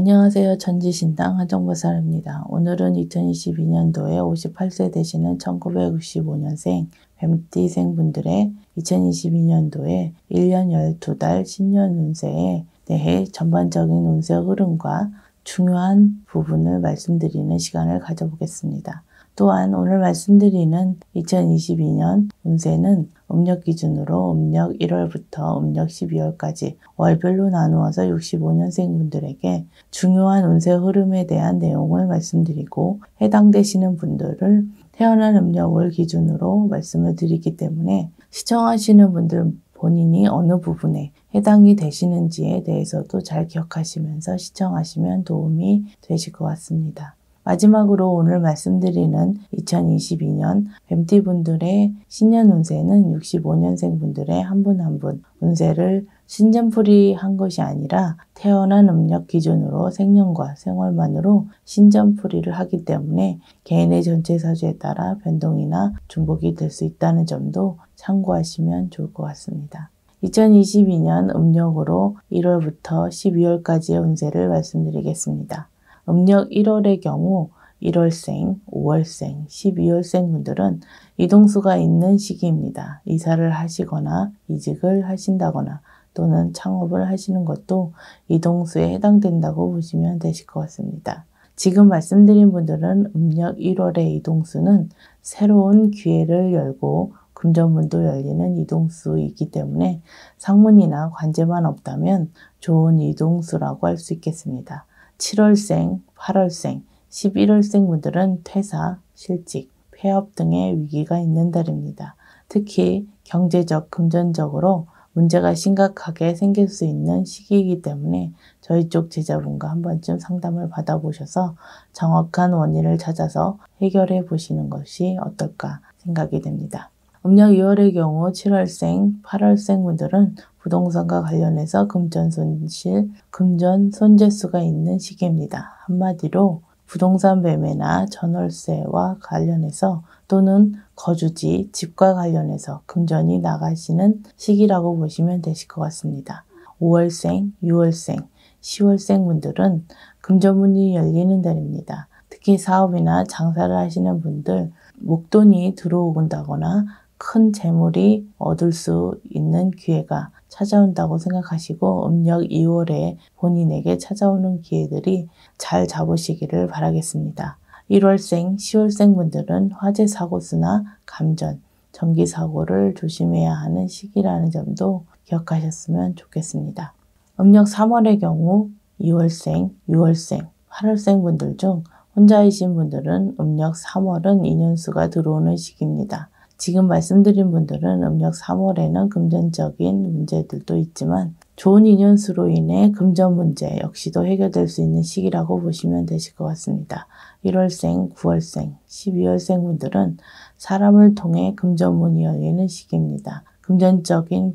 안녕하세요. 천지신당 한정보살입니다. 오늘은 2022년도에 58세 되시는 1965년생 뱀띠생분들의 2022년도에 1년 12달 신년 운세에 대해 전반적인 운세 흐름과 중요한 부분을 말씀드리는 시간을 가져보겠습니다. 또한 오늘 말씀드리는 2022년 운세는 음력 기준으로 음력 1월부터 음력 12월까지 월별로 나누어서 65년생 분들에게 중요한 운세 흐름에 대한 내용을 말씀드리고, 해당되시는 분들을 태어난 음력을 기준으로 말씀을 드리기 때문에 시청하시는 분들 본인이 어느 부분에 해당이 되시는지에 대해서도 잘 기억하시면서 시청하시면 도움이 되실 것 같습니다. 마지막으로 오늘 말씀드리는 2022년 뱀띠분들의 신년 운세는 65년생 분들의 한 분 한 분 운세를 신점풀이 한 것이 아니라 태어난 음력 기준으로 생년과 생월만으로 신점풀이를 하기 때문에 개인의 전체 사주에 따라 변동이나 중복이 될 수 있다는 점도 참고하시면 좋을 것 같습니다. 2022년 음력으로 1월부터 12월까지의 운세를 말씀드리겠습니다. 음력 1월의 경우 1월생, 5월생, 12월생 분들은 이동수가 있는 시기입니다. 이사를 하시거나 이직을 하신다거나 또는 창업을 하시는 것도 이동수에 해당된다고 보시면 되실 것 같습니다. 지금 말씀드린 분들은 음력 1월의 이동수는 새로운 기회를 열고 금전문도 열리는 이동수이기 때문에 상문이나 관제만 없다면 좋은 이동수라고 할 수 있겠습니다. 7월생, 8월생, 11월생 분들은 퇴사, 실직, 폐업 등의 위기가 있는 달입니다. 특히 경제적, 금전적으로 문제가 심각하게 생길 수 있는 시기이기 때문에 저희 쪽 제자분과 한 번쯤 상담을 받아보셔서 정확한 원인을 찾아서 해결해 보시는 것이 어떨까 생각이 됩니다. 음력 2월의 경우 7월생, 8월생 분들은 부동산과 관련해서 금전 손실, 금전 손재수가 있는 시기입니다. 한마디로 부동산 매매나 전월세와 관련해서 또는 거주지, 집과 관련해서 금전이 나가시는 시기라고 보시면 되실 것 같습니다. 5월생, 6월생, 10월생 분들은 금전문이 열리는 달입니다. 특히 사업이나 장사를 하시는 분들, 목돈이 들어온다거나 큰 재물이 얻을 수 있는 기회가 찾아온다고 생각하시고 음력 2월에 본인에게 찾아오는 기회들이 잘 잡으시기를 바라겠습니다. 1월생, 10월생 분들은 화재 사고수나 감전, 전기 사고를 조심해야 하는 시기라는 점도 기억하셨으면 좋겠습니다. 음력 3월의 경우 2월생, 6월생, 8월생 분들 중 혼자이신 분들은 음력 3월은 인연수가 들어오는 시기입니다. 지금 말씀드린 분들은 음력 3월에는 금전적인 문제들도 있지만 좋은 인연수로 인해 금전 문제 역시도 해결될 수 있는 시기라고 보시면 되실 것 같습니다. 1월생, 9월생, 12월생 분들은 사람을 통해 금전문이 열리는 시기입니다. 금전적인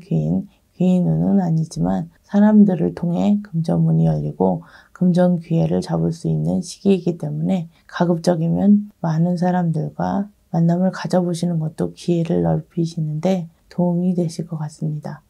귀인운은 아니지만 사람들을 통해 금전문이 열리고 금전 기회를 잡을 수 있는 시기이기 때문에 가급적이면 많은 사람들과 만남을 가져보시는 것도 기회를 넓히시는데 도움이 되실 것 같습니다.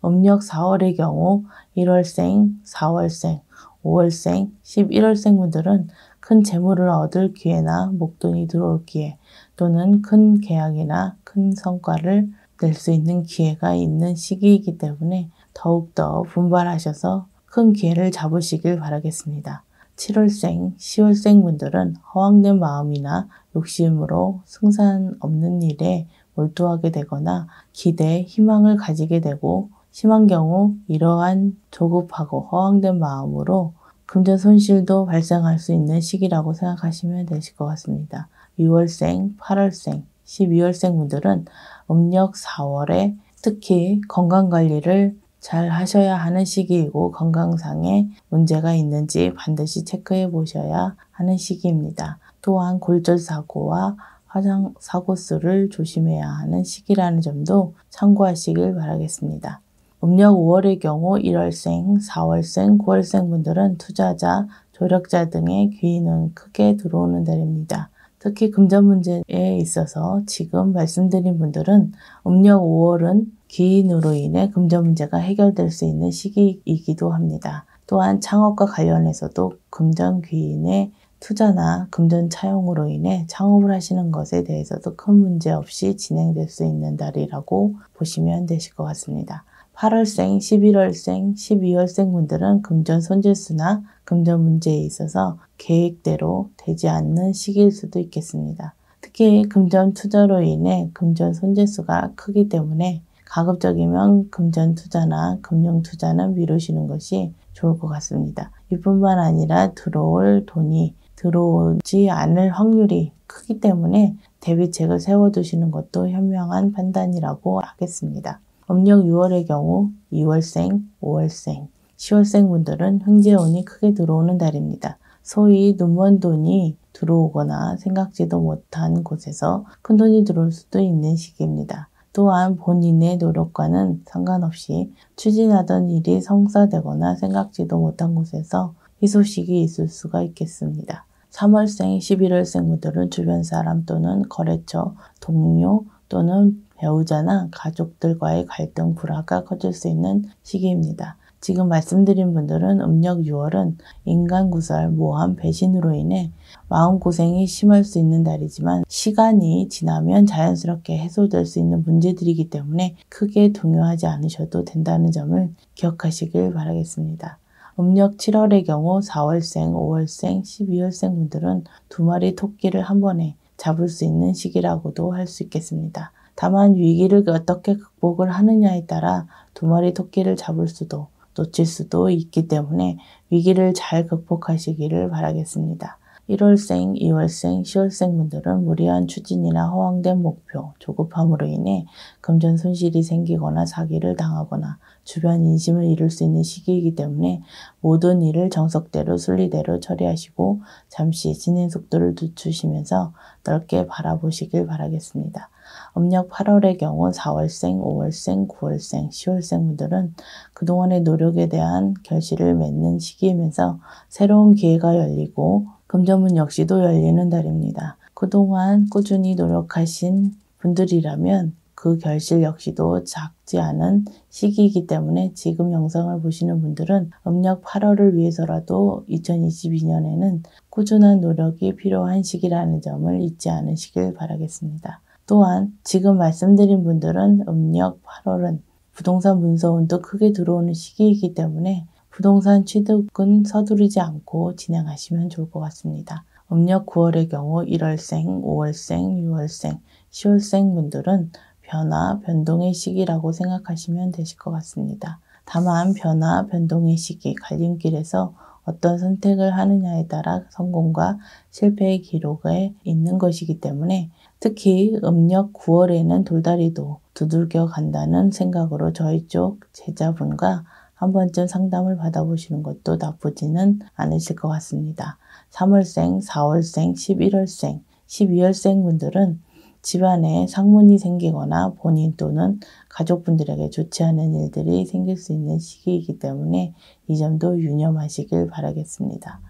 음력 4월의 경우 1월생, 4월생, 5월생, 11월생 분들은 큰 재물을 얻을 기회나 목돈이 들어올 기회 또는 큰 계약이나 큰 성과를 낼 수 있는 기회가 있는 시기이기 때문에 더욱더 분발하셔서 큰 기회를 잡으시길 바라겠습니다. 7월생, 10월생 분들은 허황된 마음이나 욕심으로 승산 없는 일에 몰두하게 되거나 기대, 희망을 가지게 되고 심한 경우 이러한 조급하고 허황된 마음으로 금전 손실도 발생할 수 있는 시기라고 생각하시면 되실 것 같습니다. 6월생, 8월생, 12월생 분들은 음력 4월에 특히 건강관리를 잘 하셔야 하는 시기이고 건강상에 문제가 있는지 반드시 체크해 보셔야 하는 시기입니다. 또한 골절사고와 화상사고수를 조심해야 하는 시기라는 점도 참고하시길 바라겠습니다. 음력 5월의 경우 1월생, 4월생, 9월생 분들은 투자자, 조력자 등의 귀인은 크게 들어오는 달입니다. 특히 금전 문제에 있어서 지금 말씀드린 분들은 음력 5월은 기인으로 인해 금전 문제가 해결될 수 있는 시기이기도 합니다. 또한 창업과 관련해서도 금전귀인의 투자나 금전 차용으로 인해 창업을 하시는 것에 대해서도 큰 문제 없이 진행될 수 있는 달이라고 보시면 되실 것 같습니다. 8월생, 11월생, 12월생 분들은 금전 손재수나 금전 문제에 있어서 계획대로 되지 않는 시기일 수도 있겠습니다. 특히 금전 투자로 인해 금전 손재수가 크기 때문에 가급적이면 금전 투자나 금융 투자는 미루시는 것이 좋을 것 같습니다. 이뿐만 아니라 들어올 돈이 들어오지 않을 확률이 크기 때문에 대비책을 세워두시는 것도 현명한 판단이라고 하겠습니다. 음력 6월의 경우 2월생, 5월생, 10월생 분들은 횡재운이 크게 들어오는 달입니다. 소위 눈먼 돈이 들어오거나 생각지도 못한 곳에서 큰 돈이 들어올 수도 있는 시기입니다. 또한 본인의 노력과는 상관없이 추진하던 일이 성사되거나 생각지도 못한 곳에서 희소식이 있을 수가 있겠습니다. 3월생, 11월생 분들은 주변 사람 또는 거래처, 동료 또는 배우자나 가족들과의 갈등, 불화가 커질 수 있는 시기입니다. 지금 말씀드린 분들은 음력 6월은 인간구설, 모함, 배신으로 인해 마음고생이 심할 수 있는 달이지만 시간이 지나면 자연스럽게 해소될 수 있는 문제들이기 때문에 크게 동요하지 않으셔도 된다는 점을 기억하시길 바라겠습니다. 음력 7월의 경우 4월생, 5월생, 12월생 분들은 2마리 토끼를 한 번에 잡을 수 있는 시기라고도 할 수 있겠습니다. 다만 위기를 어떻게 극복을 하느냐에 따라 2마리 토끼를 잡을 수도 놓칠 수도 있기 때문에 위기를 잘 극복하시기를 바라겠습니다. 1월생, 2월생, 10월생 분들은 무리한 추진이나 허황된 목표, 조급함으로 인해 금전 손실이 생기거나 사기를 당하거나 주변 인심을 잃을 수 있는 시기이기 때문에 모든 일을 정석대로 순리대로 처리하시고 잠시 진행 속도를 늦추시면서 넓게 바라보시길 바라겠습니다. 음력 8월의 경우 4월생, 5월생, 9월생, 10월생 분들은 그동안의 노력에 대한 결실을 맺는 시기이면서 새로운 기회가 열리고 금전문 역시도 열리는 달입니다. 그동안 꾸준히 노력하신 분들이라면 그 결실 역시도 작지 않은 시기이기 때문에 지금 영상을 보시는 분들은 음력 8월을 위해서라도 2022년에는 꾸준한 노력이 필요한 시기라는 점을 잊지 않으시길 바라겠습니다. 또한 지금 말씀드린 분들은 음력 8월은 부동산 문서운도 크게 들어오는 시기이기 때문에 부동산 취득은 서두르지 않고 진행하시면 좋을 것 같습니다. 음력 9월의 경우 1월생, 5월생, 6월생, 10월생 분들은 변화, 변동의 시기라고 생각하시면 되실 것 같습니다. 다만 변화, 변동의 시기, 갈림길에서 어떤 선택을 하느냐에 따라 성공과 실패의 기록에 있는 것이기 때문에 특히 음력 9월에는 돌다리도 두들겨 간다는 생각으로 저희 쪽 제자분과 한 번쯤 상담을 받아보시는 것도 나쁘지는 않으실 것 같습니다. 3월생, 4월생, 11월생, 12월생 분들은 집안에 상문이 생기거나 본인 또는 가족분들에게 좋지 않은 일들이 생길 수 있는 시기이기 때문에 이 점도 유념하시길 바라겠습니다.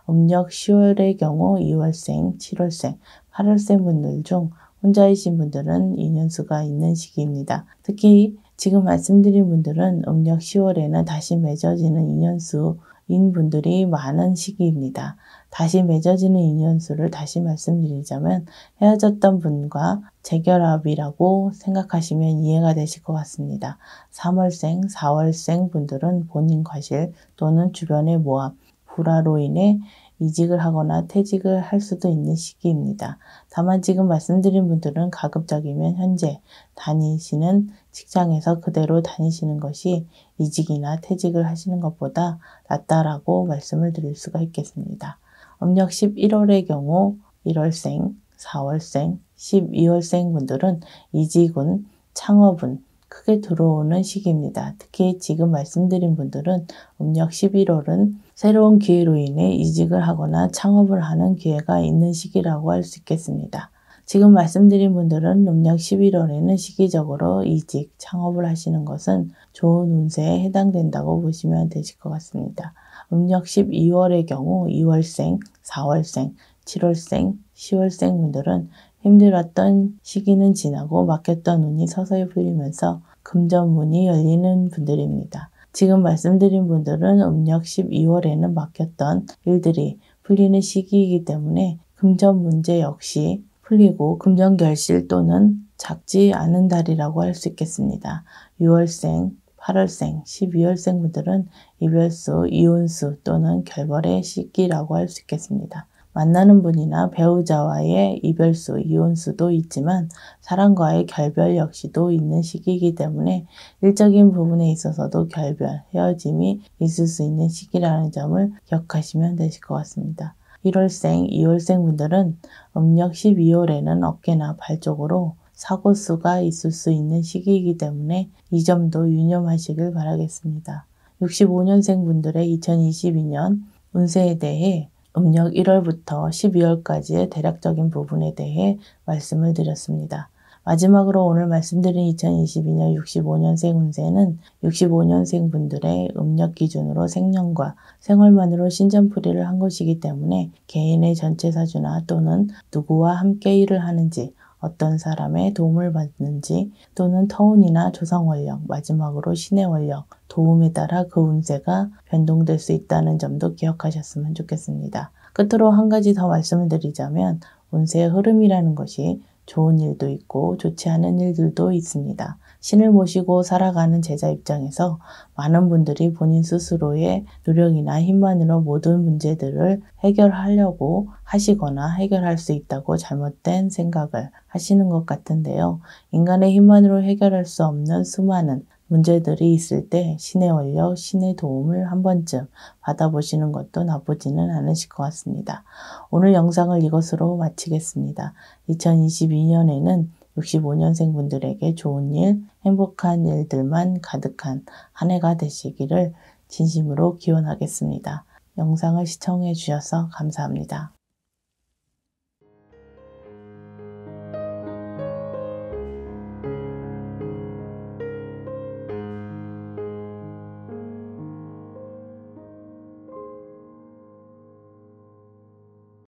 음력 10월의 경우 2월생, 7월생, 8월생 분들 중 혼자이신 분들은 인연수가 있는 시기입니다. 특히 지금 말씀드린 분들은 음력 10월에는 다시 맺어지는 인연수인 분들이 많은 시기입니다. 다시 맺어지는 인연수를 다시 말씀드리자면 헤어졌던 분과 재결합이라고 생각하시면 이해가 되실 것 같습니다. 3월생, 4월생 분들은 본인 과실 또는 주변의 모함, 불화로 인해 이직을 하거나 퇴직을 할 수도 있는 시기입니다. 다만 지금 말씀드린 분들은 가급적이면 현재 다니시는 직장에서 그대로 다니시는 것이 이직이나 퇴직을 하시는 것보다 낫다라고 말씀을 드릴 수가 있겠습니다. 음력 11월의 경우 1월생, 4월생, 12월생 분들은 이직운, 창업운 크게 들어오는 시기입니다. 특히 지금 말씀드린 분들은 음력 11월은 새로운 기회로 인해 이직을 하거나 창업을 하는 기회가 있는 시기라고 할 수 있겠습니다. 지금 말씀드린 분들은 음력 11월에는 시기적으로 이직, 창업을 하시는 것은 좋은 운세에 해당된다고 보시면 되실 것 같습니다. 음력 12월의 경우 2월생, 4월생, 7월생, 10월생 분들은 힘들었던 시기는 지나고 막혔던 운이 서서히 풀리면서 금전문이 열리는 분들입니다. 지금 말씀드린 분들은 음력 12월에는 맡겼던 일들이 풀리는 시기이기 때문에 금전 문제 역시 풀리고 금전 결실 또는 작지 않은 달이라고 할 수 있겠습니다. 6월생, 8월생, 12월생 분들은 이별수, 이혼수 또는 결별의 시기라고 할 수 있겠습니다. 만나는 분이나 배우자와의 이별수, 이혼수도 있지만 사랑과의 결별 역시도 있는 시기이기 때문에 일적인 부분에 있어서도 결별, 헤어짐이 있을 수 있는 시기라는 점을 기억하시면 되실 것 같습니다. 1월생, 2월생 분들은 음력 12월에는 어깨나 발 쪽으로 사고수가 있을 수 있는 시기이기 때문에 이 점도 유념하시길 바라겠습니다. 65년생 분들의 2022년 운세에 대해 음력 1월부터 12월까지의 대략적인 부분에 대해 말씀을 드렸습니다. 마지막으로 오늘 말씀드린 2022년 65년생 운세는 65년생 분들의 음력 기준으로 생년과 생월만으로 신전풀이를 한 것이기 때문에 개인의 전체 사주나 또는 누구와 함께 일을 하는지, 어떤 사람의 도움을 받는지 또는 터운이나 조상원령, 마지막으로 신의 원령, 도움에 따라 그 운세가 변동될 수 있다는 점도 기억하셨으면 좋겠습니다. 끝으로 한 가지 더 말씀을 드리자면 운세의 흐름이라는 것이 좋은 일도 있고 좋지 않은 일들도 있습니다. 신을 모시고 살아가는 제자 입장에서 많은 분들이 본인 스스로의 노력이나 힘만으로 모든 문제들을 해결하려고 하시거나 해결할 수 있다고 잘못된 생각을 하시는 것 같은데요. 인간의 힘만으로 해결할 수 없는 수많은 문제들이 있을 때 신의 원력, 신의 도움을 한 번쯤 받아보시는 것도 나쁘지는 않으실 것 같습니다. 오늘 영상을 이것으로 마치겠습니다. 2022년에는 65년생 분들에게 좋은 일, 행복한 일들만 가득한 한 해가 되시기를 진심으로 기원하겠습니다. 영상을 시청해 주셔서 감사합니다.